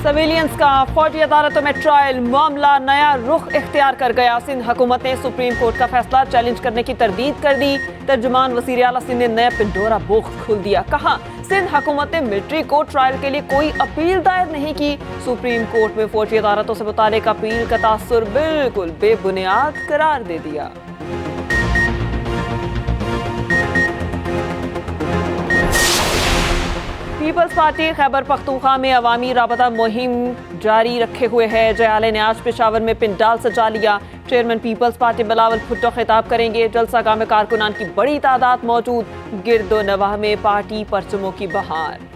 Civilians का फौजी अदालतों में ट्रायल, मामला नया रुख इख्तियार कर गया। सिंध हुकूमत ने सुप्रीम कोर्ट का फैसला चैलेंज करने की तरदीद कर दी। तर्जुमान वज़ीर आला सिंध ने नया पिंडोरा बॉक्स खोल दिया। कहा, सिंध हुकूमत ने मिलिट्री को ट्रायल के लिए कोई अपील दायर नहीं की। सुप्रीम कोर्ट में फौजी अदालतों से मुतालिक अपील का तासुर बिल्कुल बेबुनियाद करार दे दिया। पीपल्स पार्टी खैबर पख्तूनख्वा में अवामी राबता मुहिम जारी रखे हुए है। जयाले ने आज पेशावर में पिंडाल सजा लिया। Chairman peoples party Bilawal Bhutto खिताब करेंगे। जलसागाह में कारकुनान की बड़ी तादाद मौजूद। गिरदो नवाह में पार्टी परचमों की बहार।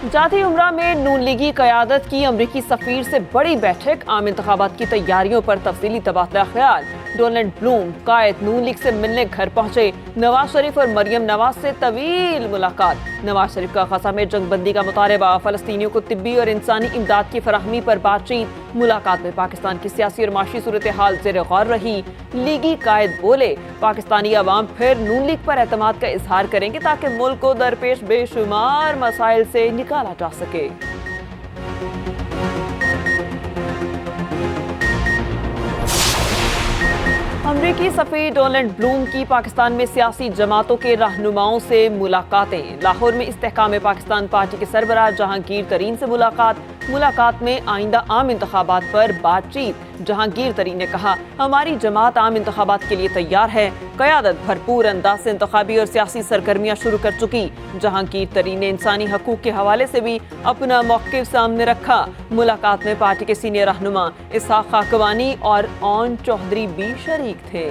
जाती उम्रा में नून लीगी क़यादत की अमरीकी सफ़ीर से बड़ी बैठक। आम इंतखाबात की तैयारियों पर तफसीली तबादला ख्याल। डोनाल्ड ब्लूम कायद नून लीग से मिलने घर पहुंचे। नवाज शरीफ और मरियम नवाज से तवील मुलाकात। नवाज शरीफ का गजा में जंगबंदी का मुतालबा। फ़लस्तीनियों को तिब्बी और इंसानी इमदाद की फराहमी पर बातचीत। मुलाकात में पाकिस्तान की सियासी और माशी सूरत हाल ज़ेर गौर रही। लीगी कायद बोले, पाकिस्तानी अवाम फिर नून लीग पर एतमाद का इजहार करेंगे ताकि मुल्क को दरपेश बेशुमार मसाइल से निकाला जा सके। अमरीकी सफ़ीर डोनाल्ड ब्लूम की पाकिस्तान में सियासी जमातों के रहनुमाओं से मुलाकातें। लाहौर में इस्तेहकाम पाकिस्तान पार्टी के सरबराह जहांगीर तरीन से मुलाकात में आइंदा आम इंतखाबात पर बातचीत। जहांगीर तरीन ने कहा, हमारी जमात आम इंतखाबात के लिए तैयार है। क़यादत भरपूर अंदाज से इंतखाबी और सियासी सरगर्मियां शुरू कर चुकी। जहांगीर तरीन ने इंसानी हकूक़ के हवाले से भी अपना मौक़िफ़ सामने रखा। मुलाकात में पार्टी के सीनियर रहनुमा इसहाक़ खाकवानी और ओन चौधरी भी शरीक थे।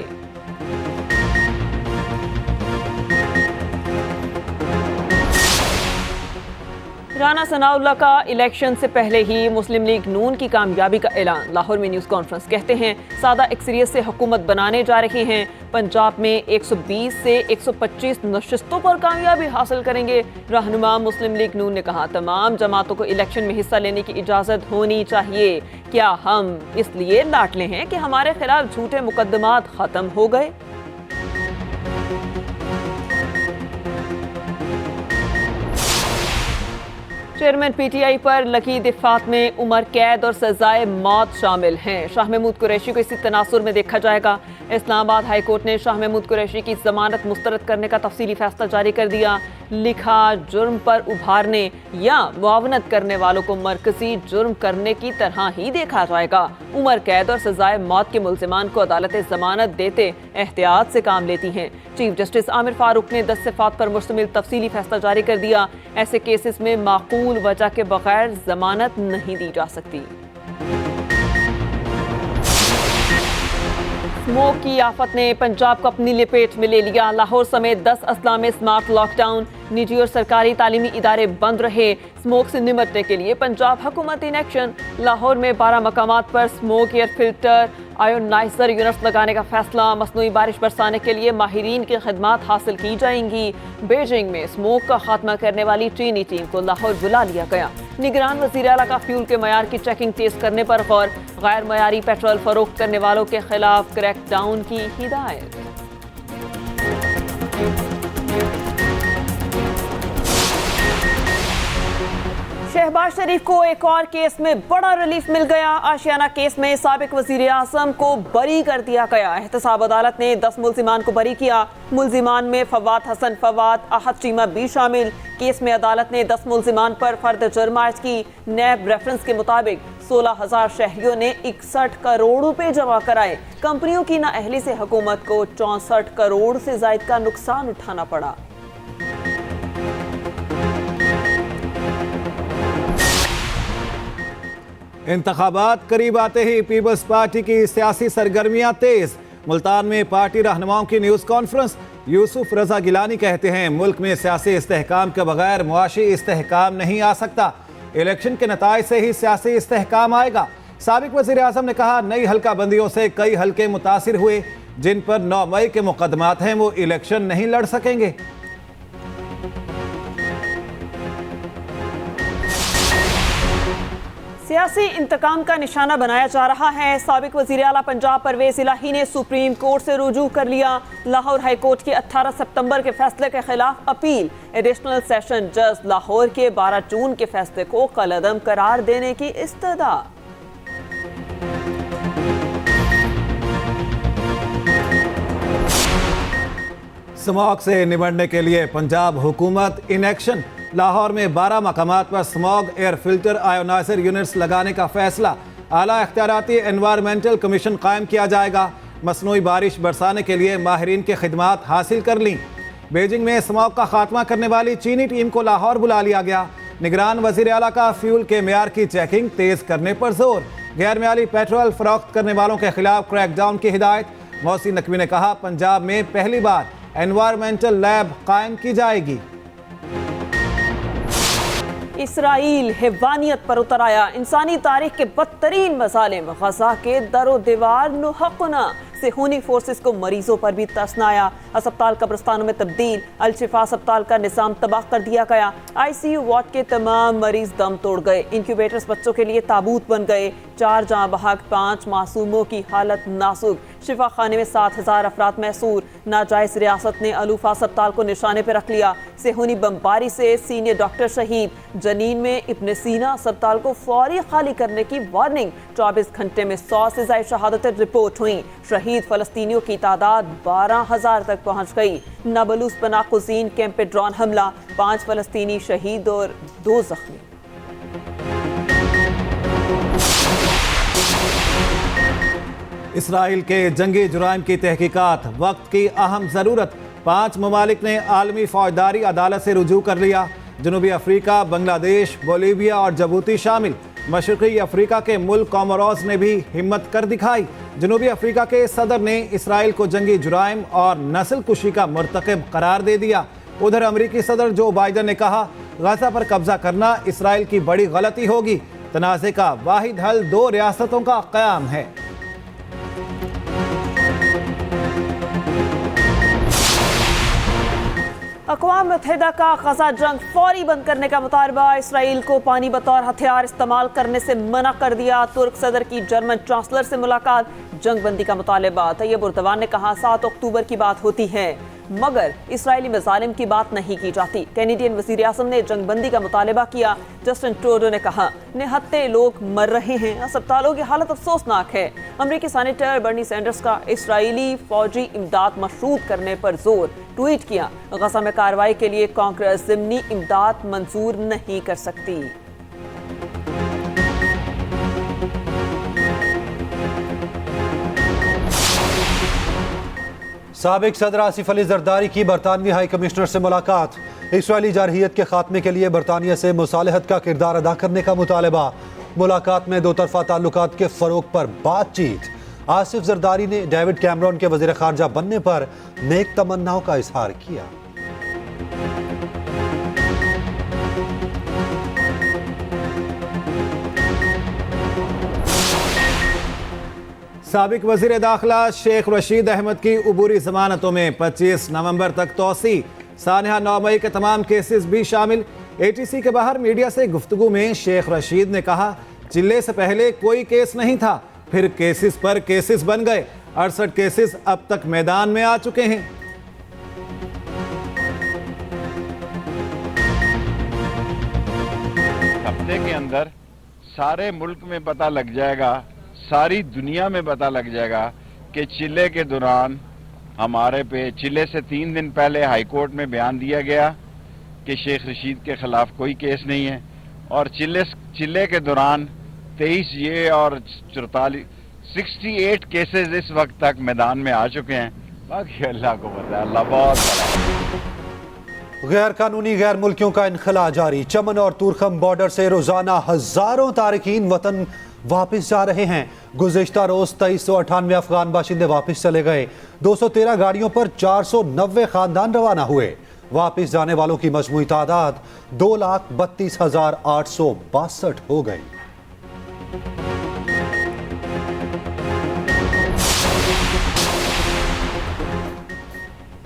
राना सनाउल्लाह का इलेक्शन से पहले ही मुस्लिम लीग नून की कामयाबी का ऐलान। लाहौर में न्यूज़ कॉन्फ्रेंस। कहते हैं, सादा अक्सरियत से हुकूमत बनाने जा रहे हैं। पंजाब में 120 से 125 नशिस्तों पर कामयाबी हासिल करेंगे। रहनुमा मुस्लिम लीग नून ने कहा, तमाम जमातों को इलेक्शन में हिस्सा लेने की इजाज़त होनी चाहिए। क्या हम इसलिए लाटले हैं कि हमारे खिलाफ झूठे मुकदमात ख़त्म हो गए? चेयरमैन पीटीआई पर लगी दिफात में उम्र कैद और सजाए मौत शामिल हैं। शाह महमूद कुरैशी को इसी तनासुर में देखा जाएगा। इस्लामाबाद हाई कोर्ट ने शाह महमूद कुरैशी की जमानत मुस्तरद करने का तफसीली फैसला जारी कर दिया। लिखा, जुर्म पर उभारने या मुआवनत करने वालों को मरकजी जुर्म करने की तरह ही देखा जाएगा। उम्र कैद और सजाए मौत के मुल्जिमान को अदालतें जमानत देते एहतियात से काम लेती हैं। चीफ जस्टिस आमिर फारूक ने 10 सिफात पर मुश्तमिल तफसीली फैसला जारी कर दिया। ऐसे केसेस में माकूल वजह के बगैर जमानत नहीं दी जा सकती। स्मोक की आफत ने पंजाब को अपनी लपेट में ले लिया। लाहौर समेत 10 अजला में स्मार्ट लॉकडाउन। निजी और सरकारी तालीमी इदारे बंद रहे। स्मोक से निपटने के लिए पंजाब हुकूमत इन एक्शन। लाहौर में 12 मकामात पर smoke air filter ioniser units लगाने का फैसला। मसनूई बारिश बरसाने के लिए माहिरीन की खिदमात हासिल की जाएंगी। बीजिंग में स्मोक का खात्मा करने वाली चीनी टीम को लाहौर बुला लिया गया। निगरान वज़ीर आला का फ्यूल के मयार की चेकिंग तेज करने पर गौर। गैर मयारी पेट्रोल फरोख्त करने वालों के खिलाफ क्रैकडाउन की हिदायत। शहबाज शरीफ को एक और केस में बड़ा रिलीफ मिल गया। आशियाना केस में साबिक वजीर आज़म को बरी कर दिया गया। एहतसाब अदालत ने 10 मुल्जिमान को बरी किया। मुल्जिमान में फवाद हसन फवाद, अहद चीमा भी शामिल। केस में अदालत ने 10 मुल्जिमान पर फर्द जुर्म आयद की। नैब रेफरेंस के मुताबिक 16,000 शहरियों ने 61 करोड़ रुपए जमा कराए। कंपनियों की नाअहली से हुकूमत को 64 करोड़ से जायद का नुकसान उठाना पड़ा। इंतखाबात करीब आते ही पीपल्स पार्टी की सियासी सरगर्मियां तेज। मुल्तान में पार्टी रहनुमाओं की न्यूज़ कॉन्फ्रेंस। यूसुफ रजा गिलानी कहते हैं, मुल्क में सियासी इस्तेहकाम के बगैर मुआशी इस्तेहकाम नहीं आ सकता। इलेक्शन के नताइज से ही सियासी इस्तेहकाम आएगा। साबिक वज़ीर आज़म ने कहा, नई हल्का बंदियों से कई हल्के मुतासिर हुए। जिन पर 9 मई के मुकदमात हैं वो इलेक्शन नहीं लड़ सकेंगे। सियासी इंतकाम का निशाना बनाया जा रहा है। साबिक वजीर आला पंजाब परवेज इलाही ने सुप्रीम कोर्ट से रुजू कर लिया। लाहौर हाई कोर्ट के 18 सितंबर के फैसले के खिलाफ अपील। एडिशनल सेशन जज लाहौर के 12 जून के फैसले को कलअदम करार देने की इस्तदा। स्मॉग से निपटने के लिए पंजाब हुकूमत इन एक्शन। लाहौर में 12 मकामात पर smog air filter ioniser units लगाने का फैसला। आला इख्तियाराती एनवायरमेंटल कमीशन कायम किया जाएगा। मसनूई बारिश बरसाने के लिए माहिरीन की खिदमात हासिल कर ली। बीजिंग में स्मॉग का खात्मा करने वाली चीनी टीम को लाहौर बुला लिया गया। निगरान वजीर आला का फ्यूल के मेयार की चेकिंग तेज करने पर जोर। गैर मेयारी पेट्रोल फरोख्त करने वालों के खिलाफ क्रैकडाउन की हिदायत। मोहसिन नकवी ने कहा, पंजाब में पहली बार एनवायरमेंटल लैब कायम की जाएगी। इसराइल हैवानियत पर उतर आया। इंसानी तारीख के बदतरीन मसालिम गजा के दरो दीवार नुहकुना से खूनी फोर्सेस को मरीजों पर भी तरसना आया। अस्पताल कब्रिस्तानों में तब्दील। अल-शिफा अस्पताल का निज़ाम तबाह कर दिया गया। ICU वार्ड के तमाम मरीज दम तोड़ गए। इंक्यूबेटर्स बच्चों के लिए ताबूत बन गए। 4 जाँ बहक, 5 मासूमों की हालत नाजुक। शिफा खाने में 7000 अफराद महसूर। नाजायज रियासत ने अलूफा अस्पताल को निशाने पर रख लिया। सेहूनी बमबारी से सीनियर डॉक्टर शहीद। जनीन में इब्न सीना अस्पताल को फौरी खाली करने की वार्निंग। 24 घंटे में 100 से ज्यादा शहादतें रिपोर्ट हुई। शहीद फलस्तीनियों की तादाद 12,000 तक पहुंच गई। नाबलूस पनाह कुज़ीन कैंप पे ड्रोन हमला। 5 फलस्तीनी शहीद और 2 जख्मी। इसराइल के जंगी जुराइम की तहकीकात वक्त की अहम ज़रूरत। 5 ममालिक ने आलमी फौजदारी अदालत से रुजू कर लिया। जनूबी अफ्रीका, बांग्लादेश, बोलीविया और जबूती शामिल। मशरक़ी अफ्रीका के मुल्क कोमोरोस ने भी हिम्मत कर दिखाई। जनूबी अफ्रीका के सदर ने इसराइल को जंगी जुराइम और नस्ल कुशी का मुर्तकब करार दे दिया। उधर अमरीकी सदर जो बाइडन ने कहा, गजा पर कब्जा करना इसराइल की बड़ी गलती होगी। तनाज़े का वाहिद हल 2 रियासतों का क़याम है। अक़वाम मुत्तहिदा का गजा जंग फौरी बंद करने का मुतालबा। इसराइल को पानी बतौर हथियार इस्तेमाल करने से मना कर दिया। तुर्क सदर की जर्मन चांसलर से मुलाकात। जंग बंदी का मुतालबा। तैयब उर्दवान ने कहा, 7 अक्टूबर की बात होती है मगर इसराइली मज़ालिम की बात नहीं की जाती। कैनेडियन वज़ीर आज़म ने जंग बंदी का मुतालबा किया। जस्टिन ट्रूडो ने कहा, निहत्ते लोग मर रहे हैं, अस्पतालों की हालत अफसोसनाक है। अमरीकी सेनेटर बर्नी सैंडर्स का इसराइली फौजी इमदाद मशरूत करने पर जोर। ट्वीट किया, गजा में कार्रवाई के लिए कांग्रेस ज़िमनी इमदाद मंजूर नहीं कर सकती। साबिक सदर आसिफ अली जरदारी की बरतानवी हाई कमिश्नर से मुलाकात। इसराइली जारहियत के खात्मे के लिए बरतानिया से मुसालहत का किरदार अदा करने का मुतालबा। मुलाकात में 2 तरफा ताल्लुकात के फरोग पर बातचीत। आसिफ जरदारी ने डेविड कैमरॉन के वज़ीर खारजा बनने पर नेक तमन्नाओं का इजहार किया। साबिक वज़ीर दाखिला शेख रशीद अहमद की उबूरी जमानतों में 25 नवंबर तक तोसी। सानहा 9 मई के तमाम केसेस भी शामिल। ATC के बाहर मीडिया से गुफ्तगू में शेख रशीद ने कहा, चिल्ले से पहले कोई केस नहीं था, फिर केसेस पर केसेस बन गए। 68 केसेस अब तक मैदान में आ चुके हैं। हफ्ते के अंदर सारे मुल्क में पता लग जाएगा, सारी दुनिया में पता लग जाएगा कि चिल्ले के दौरान हमारे पे चिल्ले से 3 दिन पहले हाई कोर्ट में बयान दिया गया कि शेख रशीद के खिलाफ कोई केस नहीं है, और चिल्ले के दौरान 23 ये और 68 केसेस इस वक्त तक मैदान में आ चुके हैं। बाकी अल्लाह को पता है, अल्लाह बहुत बड़ा। गैर कानूनी गैर मुल्कियों का इनखला जारी। चमन और तुरखम बॉर्डर से रोजाना हजारों तारकीन वतन वापस जा रहे हैं। गुज़िश्ता रोज 2398 अफगान बाशिंदे वापस चले गए। 213 गाड़ियों पर 490 खानदान रवाना हुए। वापस जाने वालों की मजमूई तादाद 2,32,862 हो गई।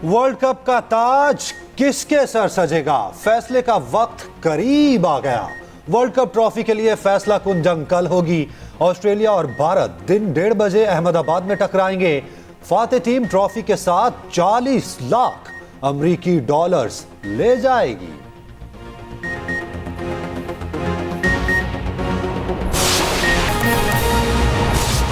वर्ल्ड कप का ताज किसके सर सजेगा? फैसले का वक्त करीब आ गया। वर्ल्ड कप ट्रॉफी के लिए फैसला कुन जंग कल होगी। ऑस्ट्रेलिया और भारत दिन 1:30 बजे अहमदाबाद में टकराएंगे। फातेह टीम ट्रॉफी के साथ 40 लाख अमरीकी डॉलर्स ले जाएगी।